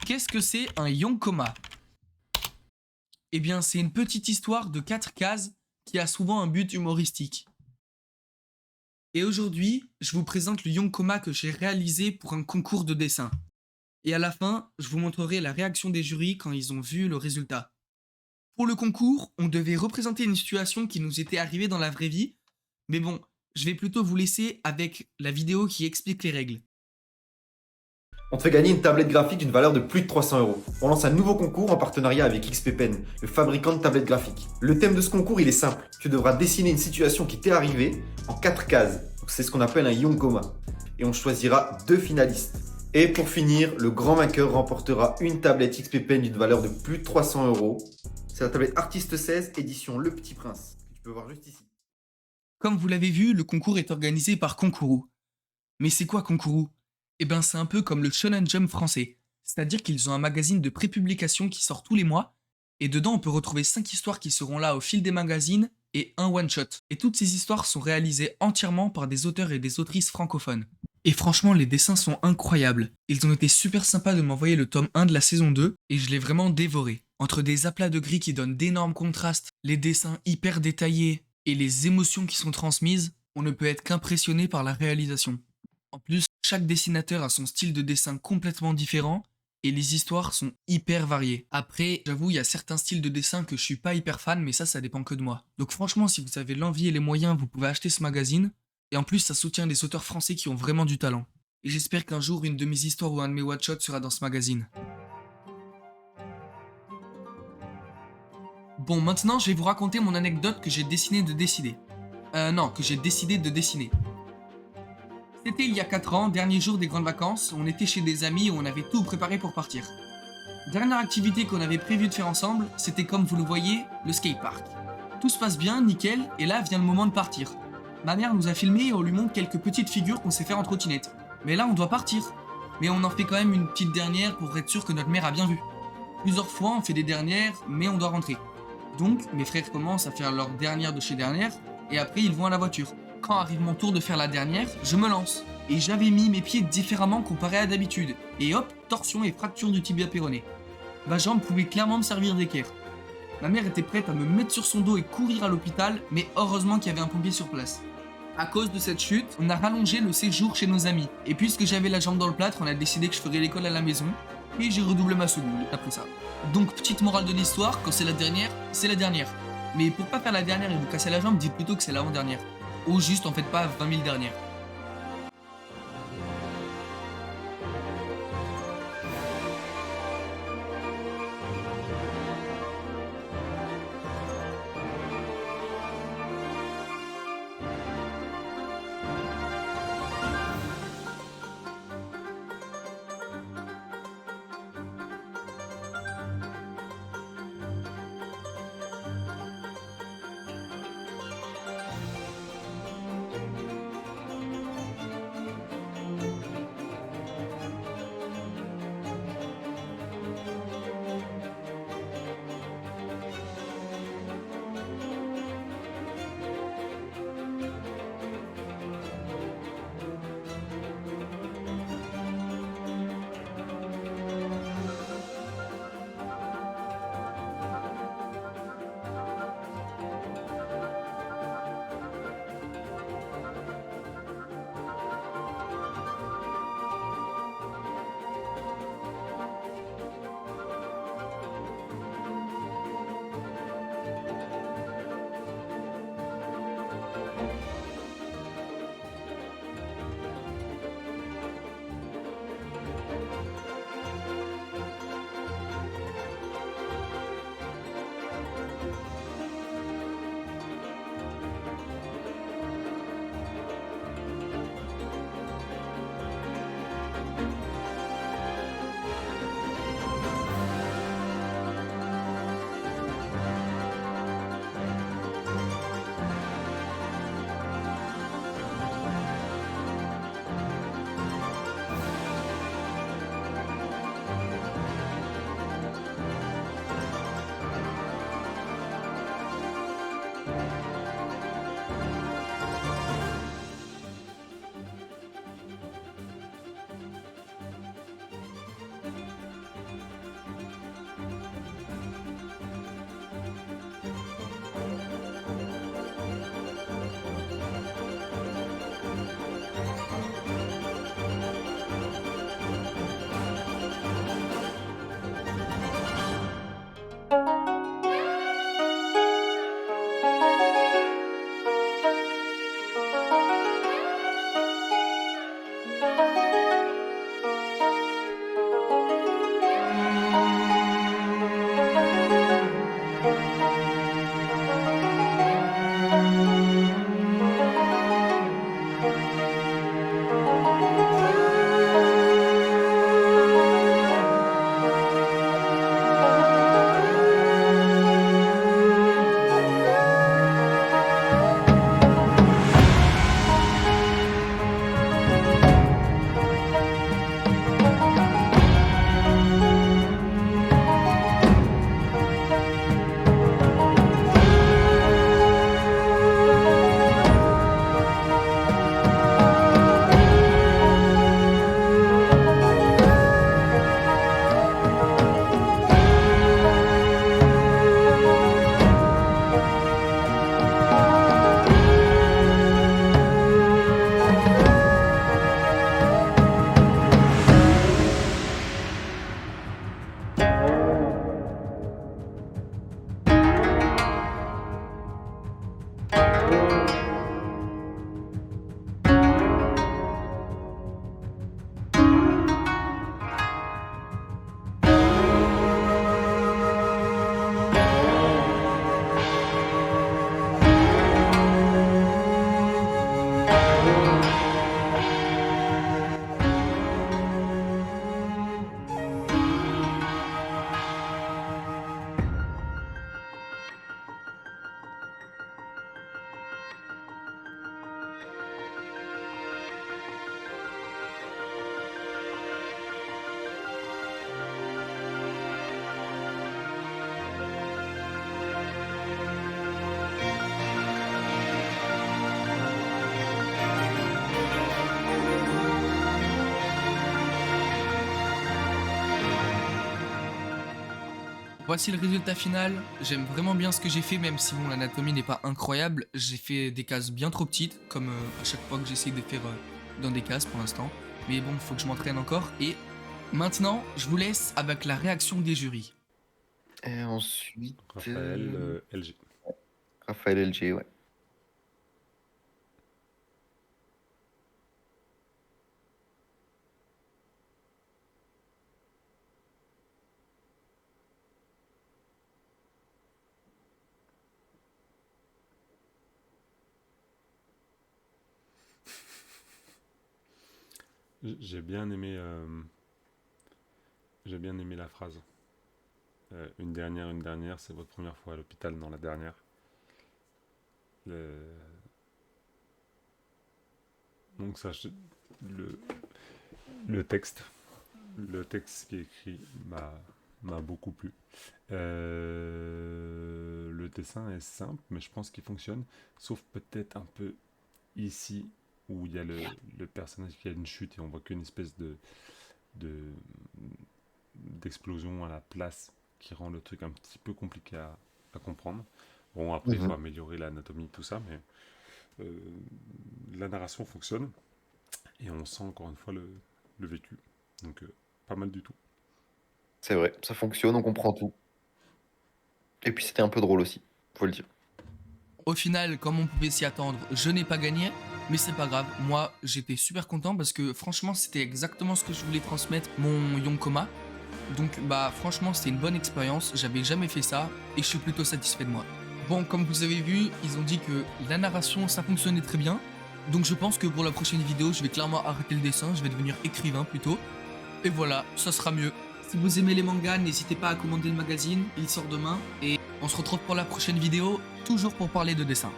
Qu'est-ce que c'est un yonkoma? Eh bien, c'est une petite histoire de 4 cases qui a souvent un but humoristique. Et aujourd'hui, je vous présente le yonkoma que j'ai réalisé pour un concours de dessin. Et à la fin, je vous montrerai la réaction des jurys quand ils ont vu le résultat. Pour le concours, on devait représenter une situation qui nous était arrivée dans la vraie vie, mais bon, je vais plutôt vous laisser avec la vidéo qui explique les règles. On te fait gagner une tablette graphique d'une valeur de plus de 300 euros. On lance un nouveau concours en partenariat avec XPPen, le fabricant de tablettes graphiques. Le thème de ce concours, il est simple. Tu devras dessiner une situation qui t'est arrivée en 4 cases. C'est ce qu'on appelle un yonkoma. Et on choisira 2 finalistes. Et pour finir, le grand vainqueur remportera une tablette XPPen d'une valeur de plus de 300 euros. C'est la tablette Artiste 16, édition Le Petit Prince, que tu peux voir juste ici. Comme vous l'avez vu, le concours est organisé par Konkuru. Mais c'est quoi Konkuru? Eh ben c'est un peu comme le Shonen Jump français, c'est-à-dire qu'ils ont un magazine de prépublication qui sort tous les mois, et dedans on peut retrouver 5 histoires qui seront là au fil des magazines et un one-shot. Et toutes ces histoires sont réalisées entièrement par des auteurs et des autrices francophones. Et franchement, les dessins sont incroyables. Ils ont été super sympas de m'envoyer le tome 1 de la saison 2, et je l'ai vraiment dévoré. Entre des aplats de gris qui donnent d'énormes contrastes, les dessins hyper détaillés, et les émotions qui sont transmises, on ne peut être qu'impressionné par la réalisation. En plus, chaque dessinateur a son style de dessin complètement différent et les histoires sont hyper variées. Après, j'avoue, il y a certains styles de dessin que je suis pas hyper fan, mais ça dépend que de moi. Donc franchement, si vous avez l'envie et les moyens, vous pouvez acheter ce magazine. Et en plus, ça soutient des auteurs français qui ont vraiment du talent. Et j'espère qu'un jour, une de mes histoires ou un de mes one-shots sera dans ce magazine. Bon, maintenant, je vais vous raconter mon anecdote que j'ai décidé de dessiner. Que j'ai décidé de dessiner. C'était il y a 4 ans, dernier jour des grandes vacances, on était chez des amis où on avait tout préparé pour partir. Dernière activité qu'on avait prévu de faire ensemble, c'était comme vous le voyez, le skatepark. Tout se passe bien, nickel, et là vient le moment de partir. Ma mère nous a filmé et on lui montre quelques petites figures qu'on sait faire en trottinette. Mais là on doit partir. Mais on en fait quand même une petite dernière pour être sûr que notre mère a bien vu. Plusieurs fois on fait des dernières, mais on doit rentrer. Donc mes frères commencent à faire leur dernière de chez dernière, et après ils vont à la voiture. Quand arrive mon tour de faire la dernière, je me lance. Et j'avais mis mes pieds différemment comparé à d'habitude. Et hop, torsion et fracture du tibia péroné. Ma jambe pouvait clairement me servir d'équerre. Ma mère était prête à me mettre sur son dos et courir à l'hôpital, mais heureusement qu'il y avait un pompier sur place. À cause de cette chute, on a rallongé le séjour chez nos amis. Et puisque j'avais la jambe dans le plâtre, on a décidé que je ferais l'école à la maison. Et j'ai redoublé ma seconde après ça. Donc petite morale de l'histoire, quand c'est la dernière, c'est la dernière. Mais pour pas faire la dernière et vous casser la jambe, dites plutôt que c'est l'avant-dernière. Ou juste en faites pas 20 000 dernières. Voici le résultat final. J'aime vraiment bien ce que j'ai fait, même si bon, l'anatomie n'est pas incroyable. J'ai fait des cases bien trop petites, comme à chaque fois que j'essaye de faire dans des cases pour l'instant. Mais bon, il faut que je m'entraîne encore. Et maintenant, je vous laisse avec la réaction des jurys. Et ensuite. Raphaël LG. Raphaël LG, ouais. J'ai bien aimé la phrase. Une dernière, c'est votre première fois à l'hôpital, non la dernière. Donc ça, le, le texte qui est écrit m'a beaucoup plu. Le dessin est simple, mais je pense qu'il fonctionne, sauf peut-être un peu ici où il y a le personnage qui a une chute et on voit qu'une espèce d'explosion à la place qui rend le truc un petit peu compliqué à comprendre. Bon, après, il faut améliorer l'anatomie, tout ça, mais la narration fonctionne et on sent encore une fois le vécu. Donc, pas mal du tout. C'est vrai, ça fonctionne, on comprend tout. Et puis c'était un peu drôle aussi, faut le dire. Au final, comme on pouvait s'y attendre, je n'ai pas gagné, mais c'est pas grave. Moi, j'étais super content parce que franchement, c'était exactement ce que je voulais transmettre mon Yonkoma. Donc, bah, franchement, c'était une bonne expérience. J'avais jamais fait ça et je suis plutôt satisfait de moi. Bon, comme vous avez vu, ils ont dit que la narration, ça fonctionnait très bien. Donc, je pense que pour la prochaine vidéo, je vais clairement arrêter le dessin. Je vais devenir écrivain plutôt. Et voilà, ça sera mieux. Si vous aimez les mangas, n'hésitez pas à commander le magazine. Il sort demain et on se retrouve pour la prochaine vidéo, toujours pour parler de dessin.